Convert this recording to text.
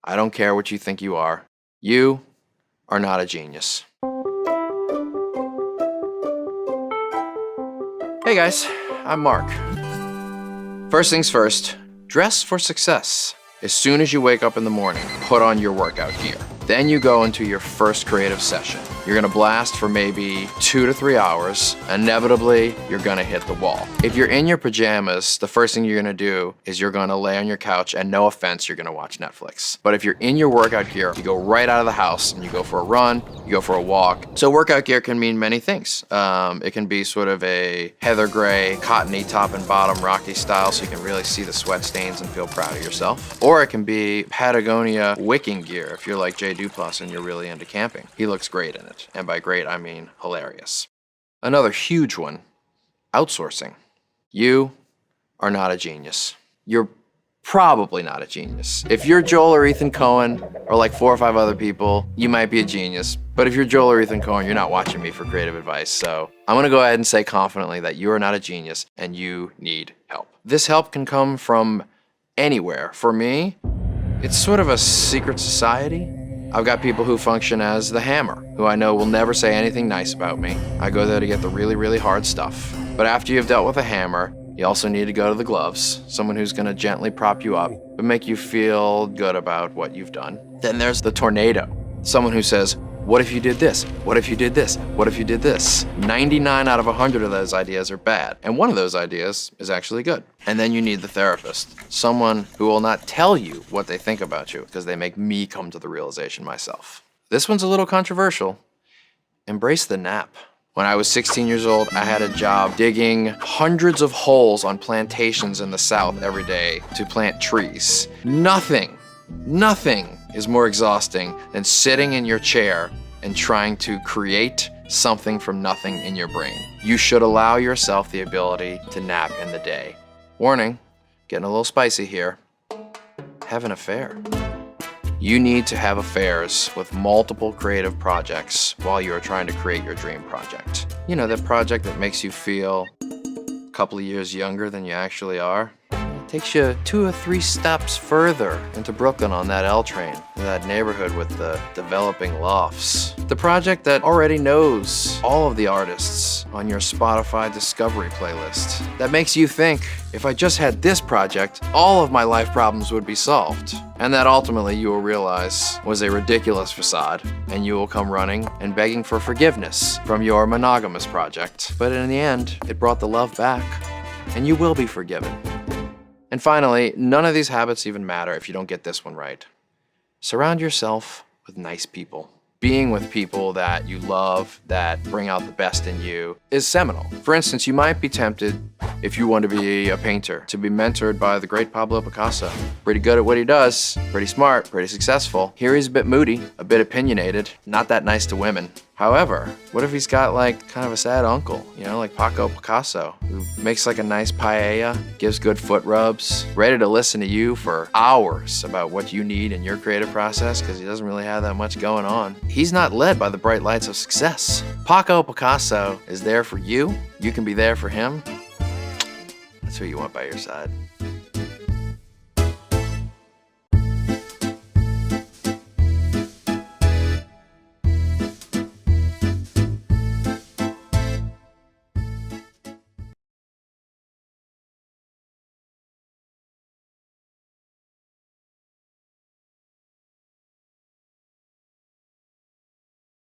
I don't care what you think you are. You are not a genius. Hey guys, I'm Mark. First things first, dress for success. As soon as you wake up in the morning, put on your workout gear. Then you go into your first creative session. You're gonna blast for maybe 2 to 3 hours. Inevitably, you're gonna hit the wall. If you're in your pajamas, the first thing you're gonna do is you're gonna lay on your couch, and no offense, you're gonna watch Netflix. But if you're in your workout gear, you go right out of the house and you go for a run, you go for a walk. So workout gear can mean many things. It can be sort of a heather gray, cottony top and bottom Rocky style so you can really see the sweat stains and feel proud of yourself. Or it can be Patagonia wicking gear if you're like Duplass and you're really into camping. He looks great in it. And by great, I mean hilarious. Another huge one, outsourcing. You are not a genius. You're probably not a genius. If you're Joel or Ethan Cohen, or like 4 or 5 other people, you might be a genius. But if you're Joel or Ethan Cohen, you're not watching me for creative advice. So I'm gonna go ahead and say confidently that you are not a genius and you need help. This help can come from anywhere. For me, it's sort of a secret society. I've got people who function as the hammer, who I know will never say anything nice about me. I go there to get the really, really hard stuff. But after you've dealt with a hammer, you also need to go to the gloves, someone who's gonna gently prop you up, but make you feel good about what you've done. Then there's the tornado, someone who says, what if you did this? What if you did this? What if you did this? 99 out of 100 of those ideas are bad, and one of those ideas is actually good. And then you need the therapist, someone who will not tell you what they think about you because they make me come to the realization myself. This one's a little controversial. Embrace the nap. When I was 16 years old, I had a job digging hundreds of holes on plantations in the South every day to plant trees. Nothing is more exhausting than sitting in your chair and trying to create something from nothing in your brain. You should allow yourself the ability to nap in the day. Warning, getting a little spicy here. Have an affair. You need to have affairs with multiple creative projects while you are trying to create your dream project. You know, that project that makes you feel a couple of years younger than you actually are. Takes you 2 or 3 steps further into Brooklyn on that L train, that neighborhood with the developing lofts. The project that already knows all of the artists on your Spotify Discovery playlist. That makes you think, if I just had this project, all of my life problems would be solved. And that ultimately you will realize was a ridiculous facade, and you will come running and begging for forgiveness from your monogamous project. But in the end, it brought the love back, and you will be forgiven. And finally, none of these habits even matter if you don't get this one right. Surround yourself with nice people. Being with people that you love, that bring out the best in you, is seminal. For instance, you might be tempted, if you want to be a painter, to be mentored by the great Pablo Picasso. Pretty good at what he does, pretty smart, pretty successful. Here he's a bit moody, a bit opinionated, not that nice to women. However, what if he's got like kind of a sad uncle, you know, like Paco Picasso, who makes like a nice paella, gives good foot rubs, ready to listen to you for hours about what you need in your creative process because he doesn't really have that much going on. He's not led by the bright lights of success. Paco Picasso is there for you. You can be there for him. That's who you want by your side.